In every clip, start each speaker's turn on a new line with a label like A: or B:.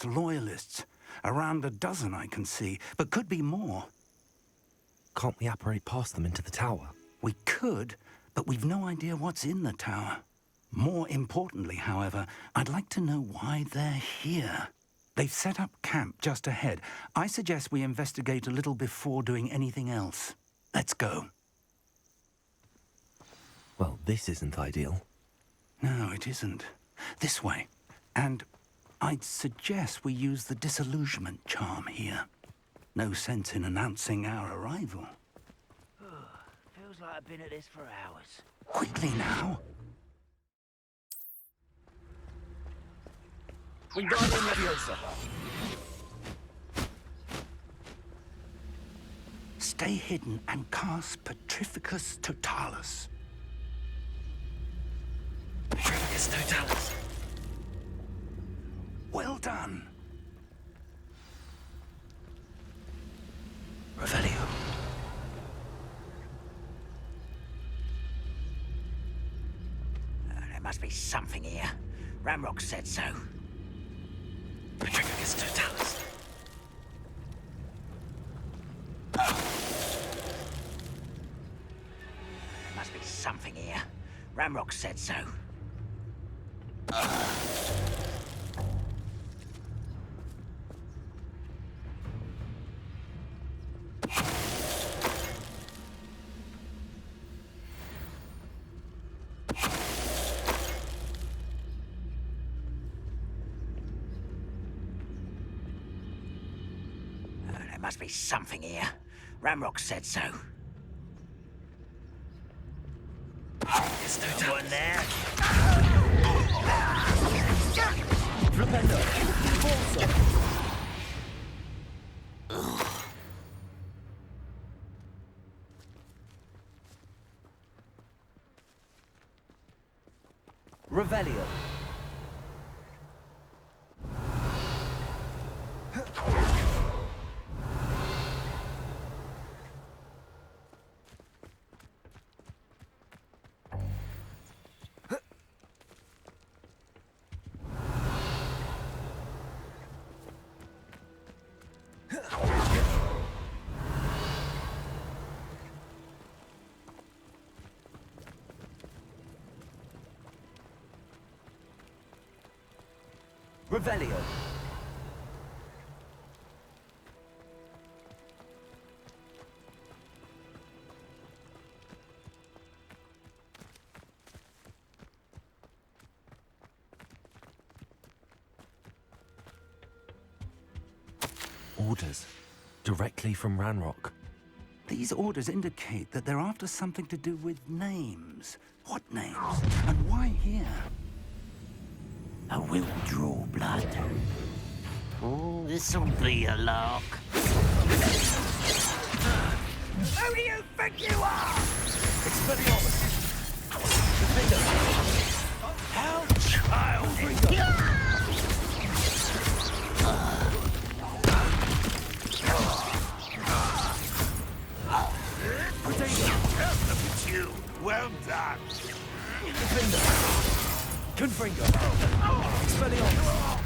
A: loyalists. Around a dozen I can see, but could be more.
B: Can't we apparate past them into the tower?
A: We could, but we've no idea what's in the tower. More importantly, however, I'd like to know why they're here. They've set up camp just ahead. I suggest we investigate a little before doing anything else. Let's go.
B: Well, this isn't ideal.
A: No, it isn't. This way. And I'd suggest we use the disillusionment charm here. No sense in announcing our arrival.
C: Feels like I've been at this for hours.
A: Quickly now.
D: Wingardium Leviosa.
A: Stay hidden and cast Petrificus Totalis.
B: Petrificus Totalis.
A: Well done.
B: Revelio.
C: There must be something here. Ramrock said so.
B: Petrificus Totalis.
C: There must be something here. Ramrock said so. There must be something here. Ramrock said so. Someone there?
D: Flipendo. Forza. Revelio. Revelio.
B: Orders. Directly from Ranrock.
A: These orders indicate that they're after something to do with names. What names? And why here?
C: I will draw blood. Oh, this'll be a lark. Who do you think you are?
D: Expelliarmus. Defender.
C: How childish! Look at you. Well done.
D: Defender. Confringo. Expelliarmus.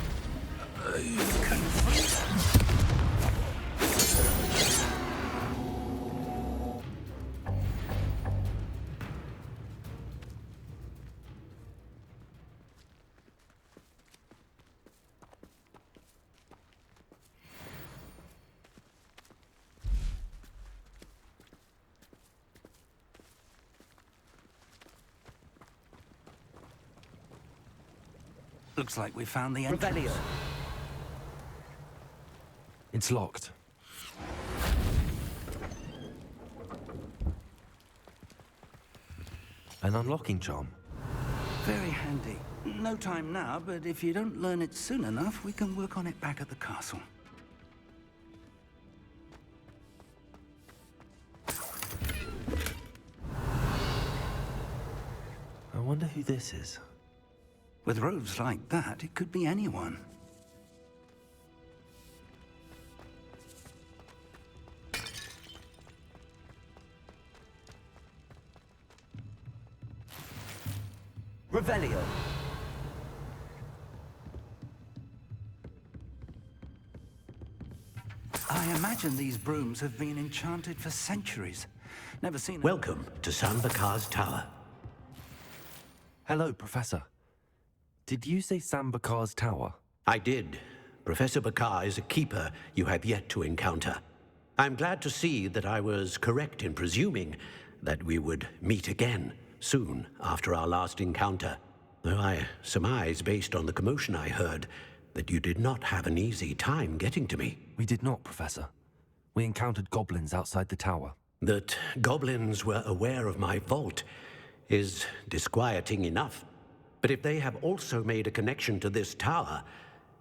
A: Looks like we found the entrance.
D: Revelio.
B: It's locked. An unlocking charm.
A: Very handy. No time now, but if you don't learn it soon enough, we can work on it back at the castle.
B: I wonder who this is.
A: With robes like that, it could be anyone.
D: Revelio.
A: I imagine these brooms have been enchanted for centuries. Never seen a...
C: Welcome to Sanbakar's Tower.
B: Hello, Professor. Did you say Sambakar's tower?
C: I did. Professor Bakar is a keeper you have yet to encounter. I'm glad to see that I was correct in presuming that we would meet again soon after our last encounter. Though I surmise, based on the commotion I heard, that you did not have an easy time getting to me.
B: We did not, Professor. We encountered goblins outside the tower.
C: That goblins were aware of my vault is disquieting enough. But if they have also made a connection to this tower,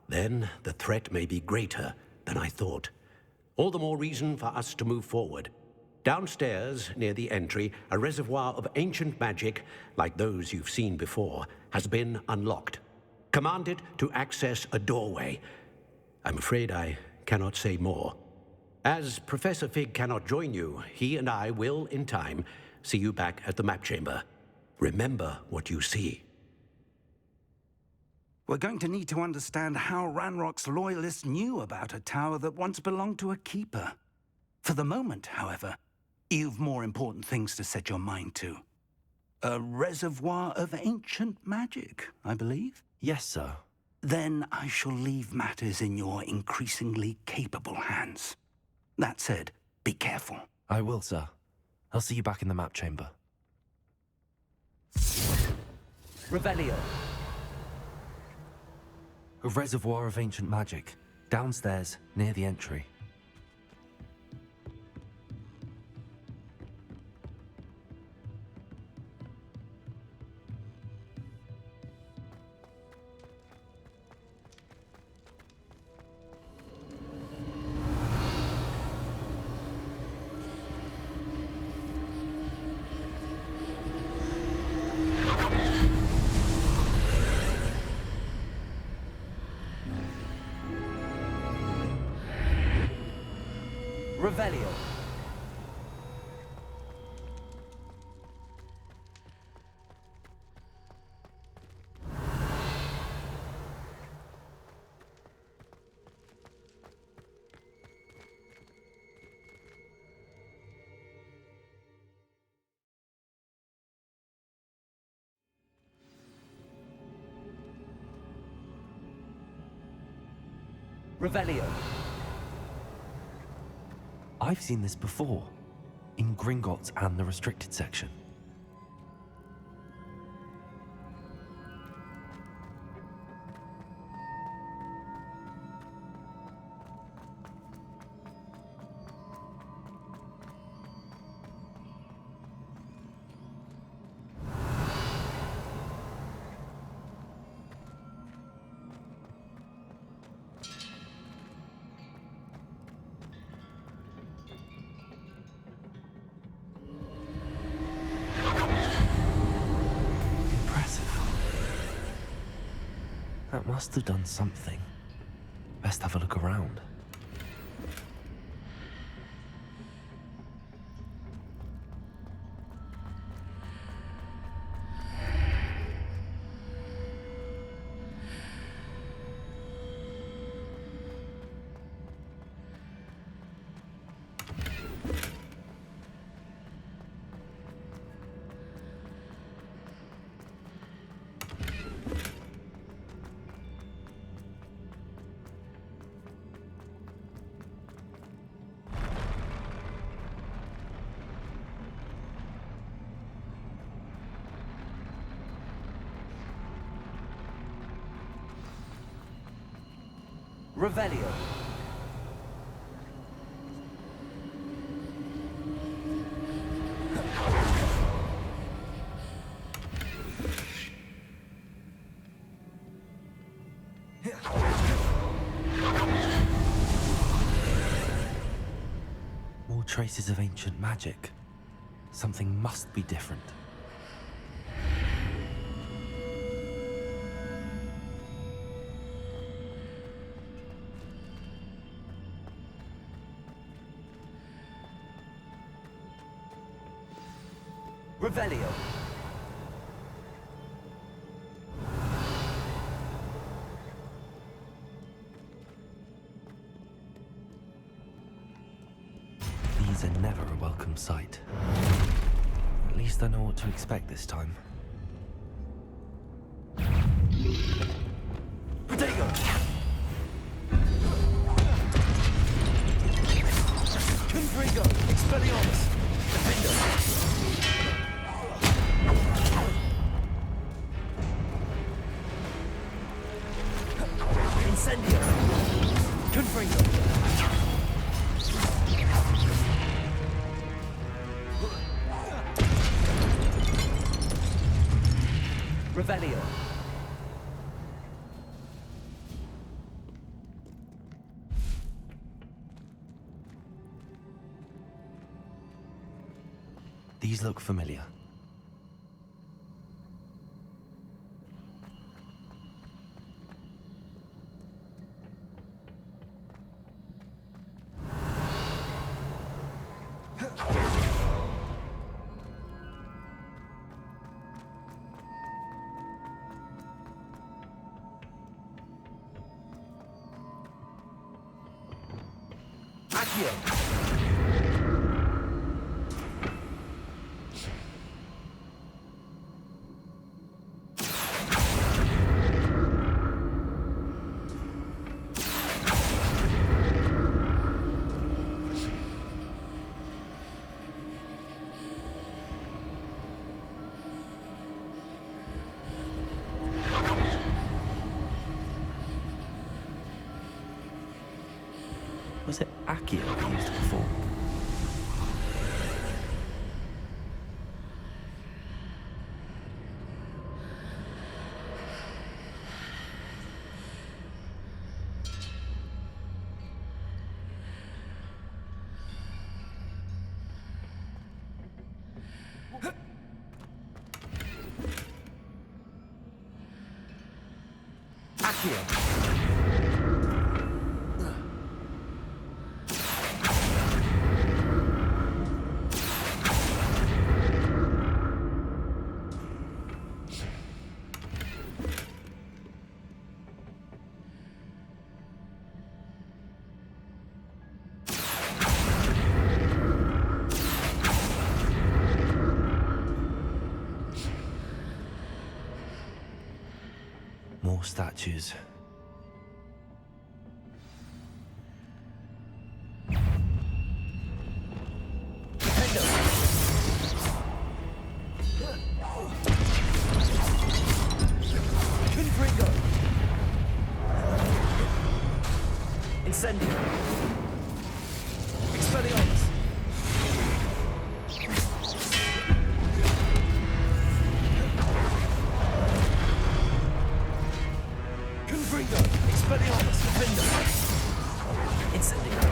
C: then the threat may be greater than I thought. All the more reason for us to move forward. Downstairs, near the entry, a reservoir of ancient magic, like those you've seen before, has been unlocked. Command it to access a doorway. I'm afraid I cannot say more. As Professor Fig cannot join you, he and I will, in time, see you back at the map chamber. Remember what you see.
A: We're going to need to understand how Ranrock's loyalists knew about a tower that once belonged to a keeper. For the moment, however, you've more important things to set your mind to. A reservoir of ancient magic, I believe?
B: Yes, sir.
A: Then I shall leave matters in your increasingly capable hands. That said, be careful.
B: I will, sir. I'll see you back in the map chamber.
D: Revelio.
B: A reservoir of ancient magic, downstairs, near the entry.
D: Revelio. Revelio.
B: I've seen this before, in Gringotts and the restricted section. That must have done something. Best have a look around.
D: Revelio.
B: More traces of ancient magic. Something must be different.
D: Revelio.
B: are never a welcome sight. At least I know what to expect this time.
D: Protego! Confringo! Expelliarmus! Defendo! Incendio! Confringo! Revelio.
B: These look familiar. Was it Accio we used before?
D: Accio.
B: More statues.
D: Confringo. Incendio. Expelliarmus. Confringo. Expelliarmus. Defendo. Incendio.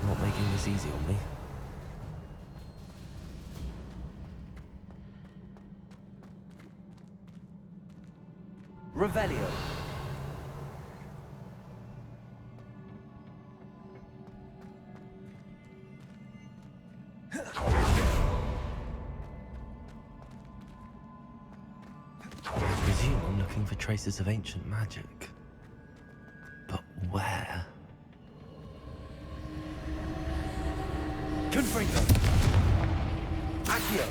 B: Not making this easy on me.
D: Revelio.
B: I presume I'm looking for traces of ancient magic. But where?
D: Confringo. Accio.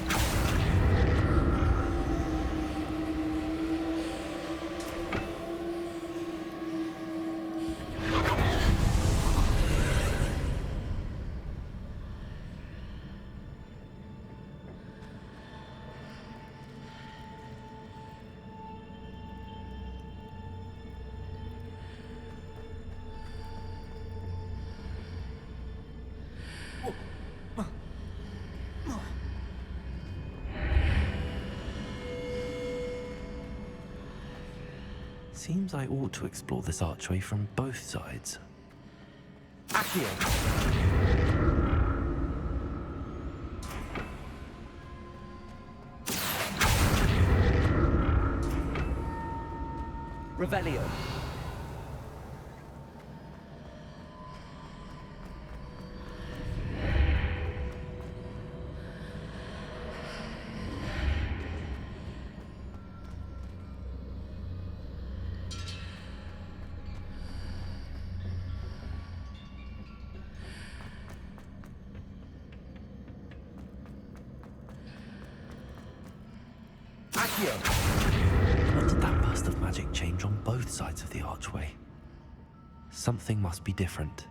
B: Seems I ought to explore this archway from both sides.
D: Accio. Revelio. Accio.
B: When did that burst of magic change on both sides of the archway? Something must be different.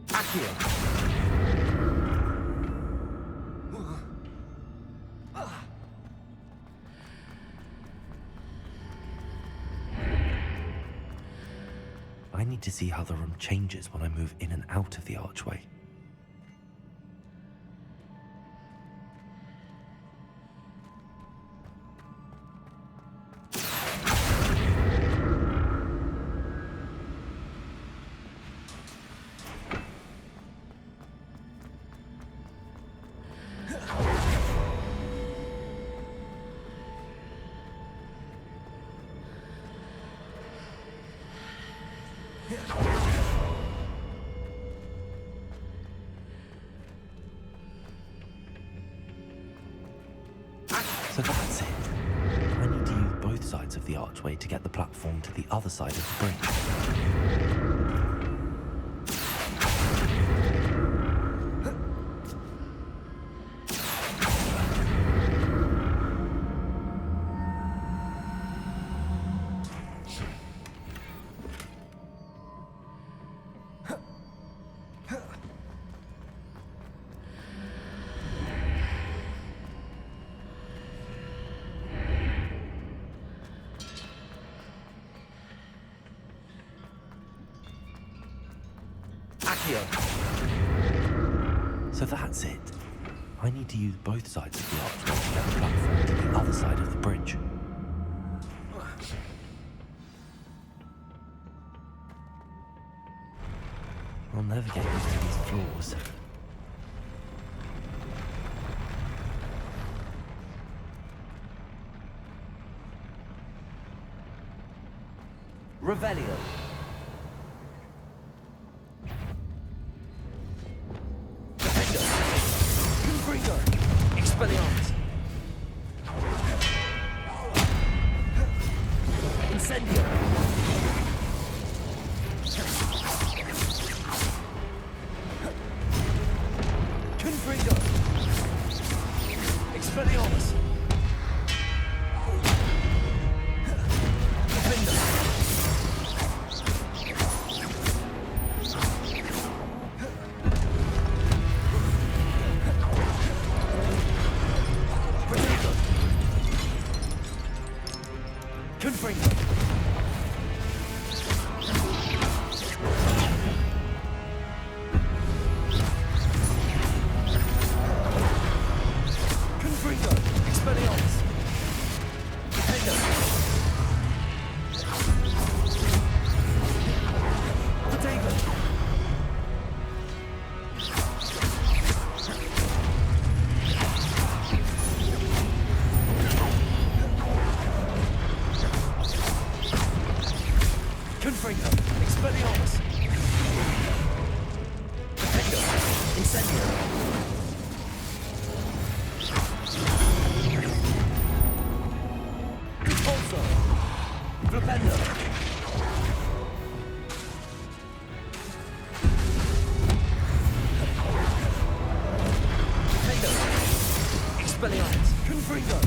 D: Accio.
B: I need to see how the room changes when I move in and out of the archway. So that's it. I need to use both sides of the archway to get the platform to the other side of the bridge.
D: Accio.
B: So that's it. I need to use both sides of the archway to get the platform to the other side of the bridge. I'll never get used to these floors.
D: Revelio. Defender. Confringo. Expelliarmus. Incendio. Confringo. Expelliarmus. Defender. Confringo. Confringo. Expelliarmus. Defender. Potato. Confringo. Expelliarmus. Defender. Incendio. Repulsor. Flipendo. Defender. Expelliarmus. Confringo.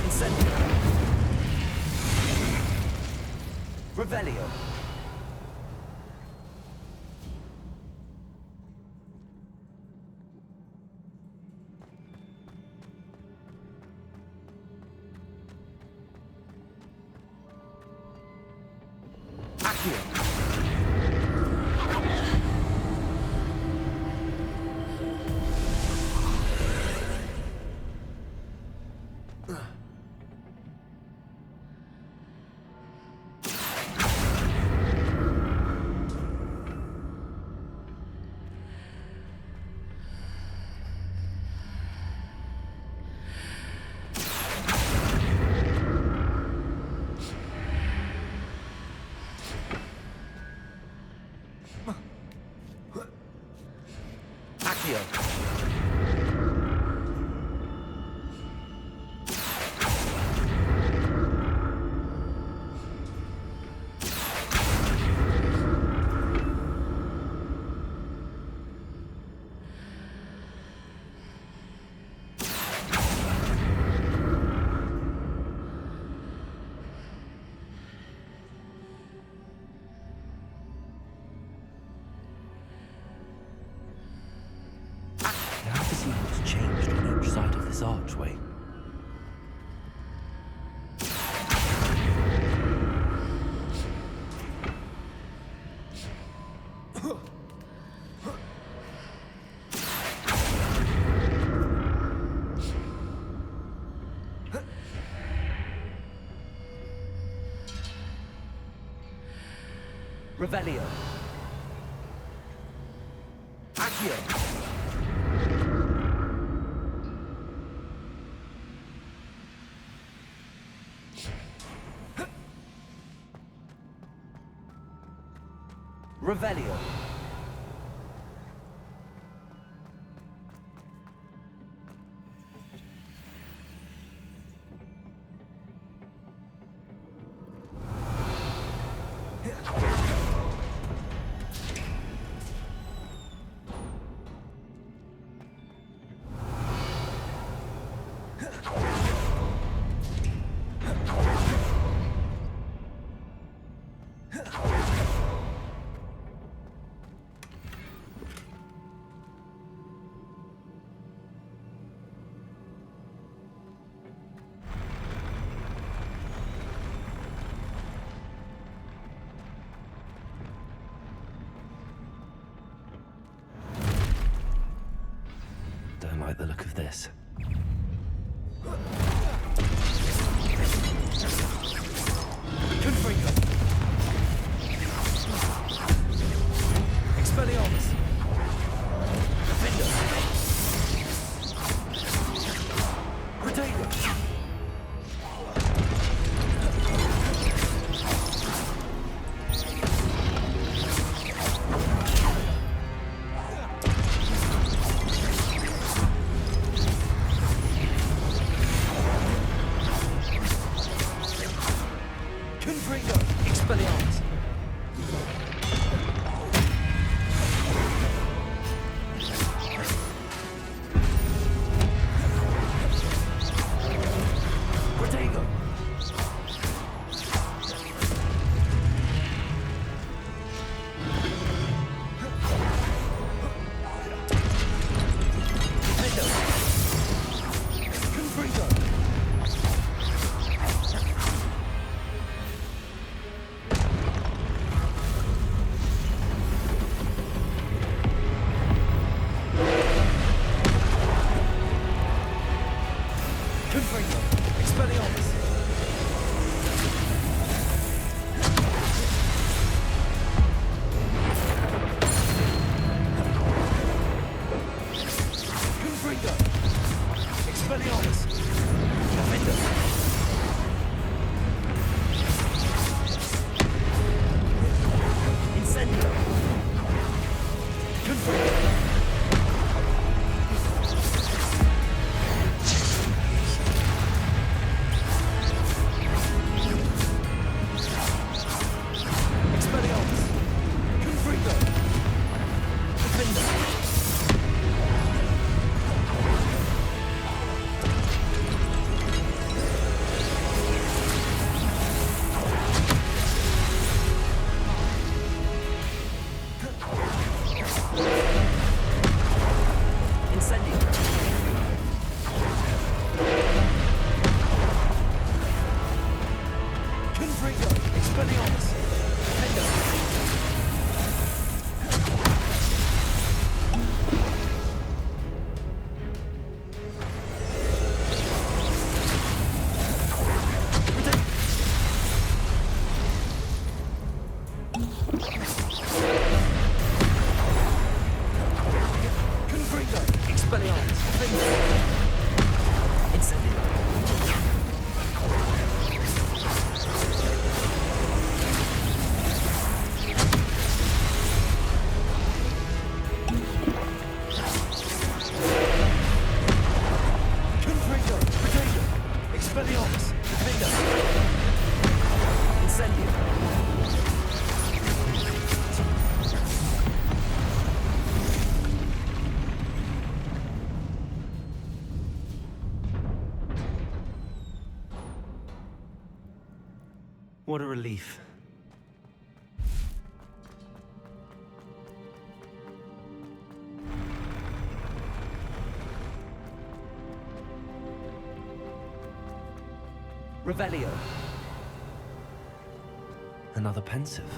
D: Incendio. Revelio. Accio.
B: Now to see what's changed on each side of this archway.
D: Revelio. Accio. Revelio.
B: Don't like the look of this.
D: Confringo. Expelliarmus. Defender. Protego. Confringo. Expelliarmus. Protego. Defender. Confringo. Confringo. Expelliarmus. Confringo. Expelliarmus. Defender. Incendio. Confringo. Expelliarmus. Confringo. Defender. Incendio. Confringo. Expelliarmus. Defender. Confringo. Expelliarmus. Defender. Incendio.
B: What a relief.
D: Revelio.
B: Another pensive.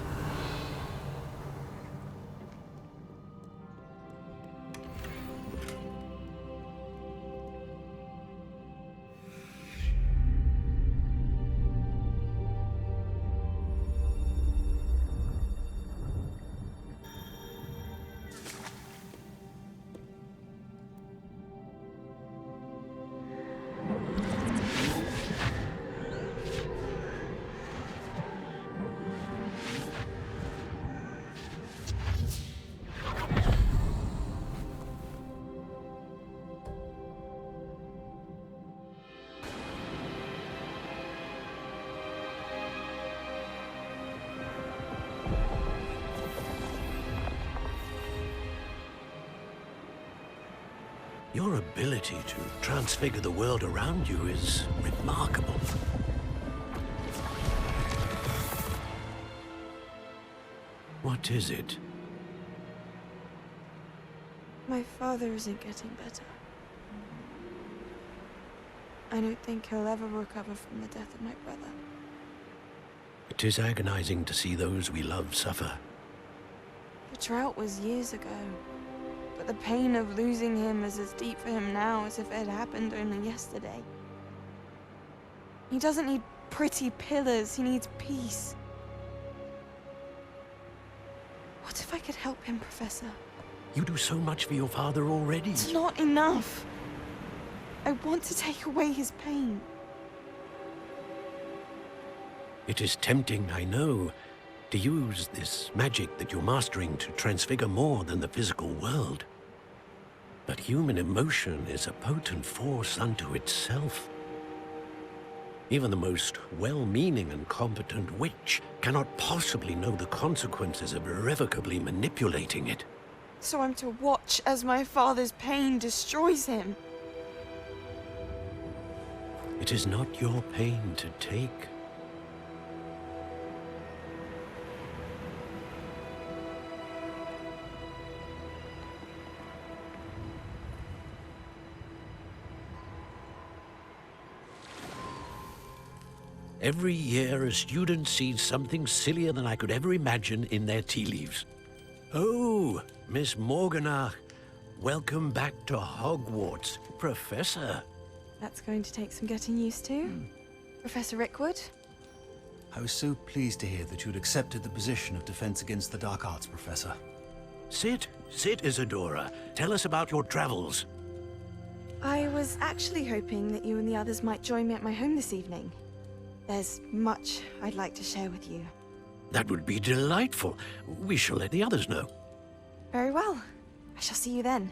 C: Your ability to transfigure the world around you is remarkable. What is it?
E: My father isn't getting better. I don't think he'll ever recover from the death of my brother.
C: It is agonizing to see those we love suffer.
E: The drought was years ago, but the pain of losing him is as deep for him now as if it had happened only yesterday. He doesn't need pretty pillars, he needs peace. What if I could help him, Professor?
C: You do so much for your father already.
E: It's not enough. I want to take away his pain.
C: It is tempting, I know, to use this magic that you're mastering to transfigure more than the physical world. But human emotion is a potent force unto itself. Even the most well-meaning and competent witch cannot possibly know the consequences of irrevocably manipulating it.
E: So I'm to watch as my father's pain destroys him.
C: It is not your pain to take. Every year, a student sees something sillier than I could ever imagine in their tea leaves. Oh, Miss Morganach, welcome back to Hogwarts, Professor.
E: That's going to take some getting used to. Professor Rickwood?
F: I was so pleased to hear that you'd accepted the position of Defense Against the Dark Arts, Professor.
C: Sit, Isadora. Tell us about your travels.
E: I was actually hoping that you and the others might join me at my home this evening. There's much I'd like to share with you.
C: That would be delightful. We shall let the others know.
E: Very well. I shall see you then.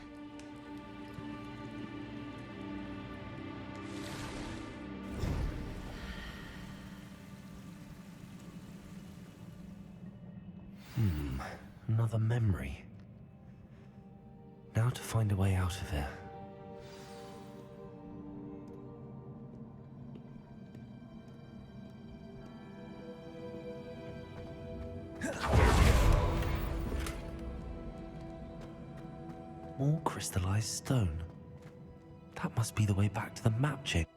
B: Another memory. Now to find a way out of here. More crystallized stone. That must be the way back to the map chip.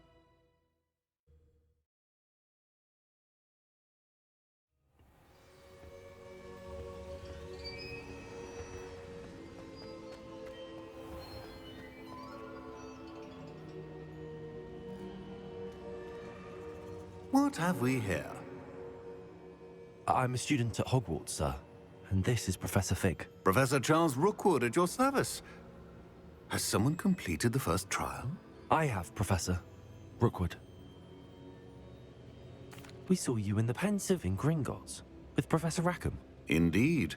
G: What have we here?
B: I'm a student at Hogwarts, sir. And this is Professor Fig.
G: Professor Charles Rookwood at your service. Has someone completed the first trial?
B: I have, Professor Rookwood. We saw you in the Pensive in Gringotts with Professor Rackham.
G: Indeed.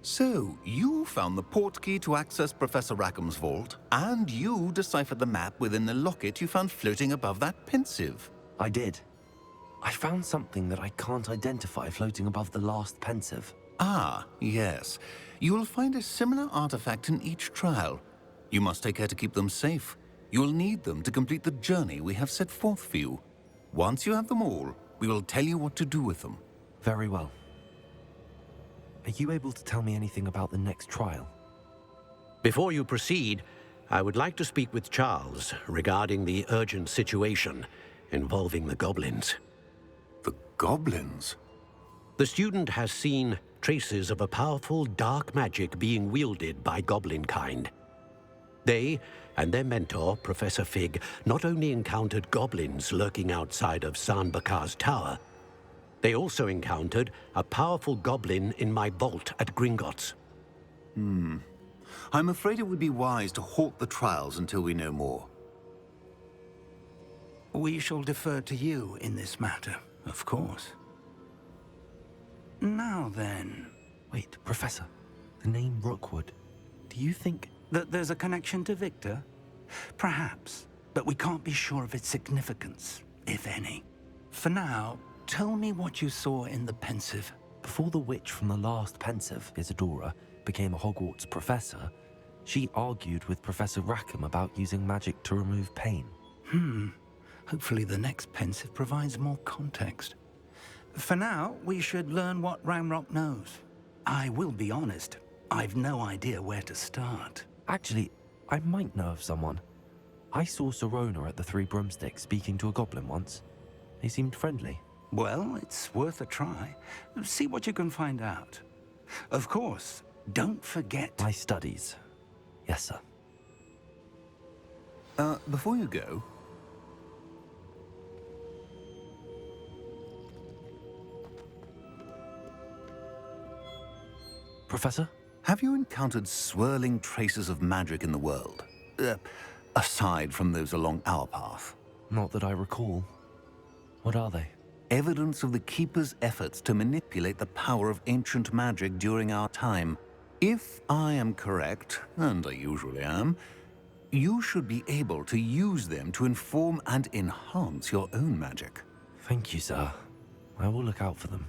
G: So, you found the portkey to access Professor Rackham's vault, and you deciphered the map within the locket you found floating above that Pensive.
B: I did. I found something that I can't identify floating above the last Pensive.
G: Ah, yes. You will find a similar artifact in each trial. You must take care to keep them safe. You will need them to complete the journey we have set forth for you. Once you have them all, we will tell you what to do with them.
B: Very well. Are you able to tell me anything about the next trial?
C: Before you proceed, I would like to speak with Charles regarding the urgent situation involving the goblins.
G: The goblins?
C: The student has seen traces of a powerful dark magic being wielded by goblin kind. They and their mentor, Professor Fig, not only encountered goblins lurking outside of San Bakar's tower, they also encountered a powerful goblin in my vault at Gringotts.
G: I'm afraid it would be wise to halt the trials until we know more.
A: We shall defer to you in this matter, of course. Now then,
B: Wait, Professor. The name Rookwood. Do you think...
A: that there's a connection to Victor? Perhaps, but we can't be sure of its significance, if any. For now, tell me what you saw in the pensive.
B: Before the witch from the last pensive, Isadora, became a Hogwarts professor, she argued with Professor Rackham about using magic to remove pain.
A: Hopefully the next pensive provides more context. For now, we should learn what Ramrock knows. I will be honest, I've no idea where to start.
B: Actually, I might know of someone. I saw Serona at the Three Broomsticks speaking to a goblin once. They seemed friendly.
A: Well, it's worth a try. See what you can find out. Of course, don't forget...
B: My studies. Yes, sir.
G: Before you go,
B: Professor?
G: have you encountered swirling traces of magic in the world? Aside from those along our path.
B: Not that I recall. What are they?
G: Evidence of the Keeper's efforts to manipulate the power of ancient magic during our time. If I am correct, and I usually am, you should be able to use them to inform and enhance your own magic.
B: Thank you, sir. I will look out for them.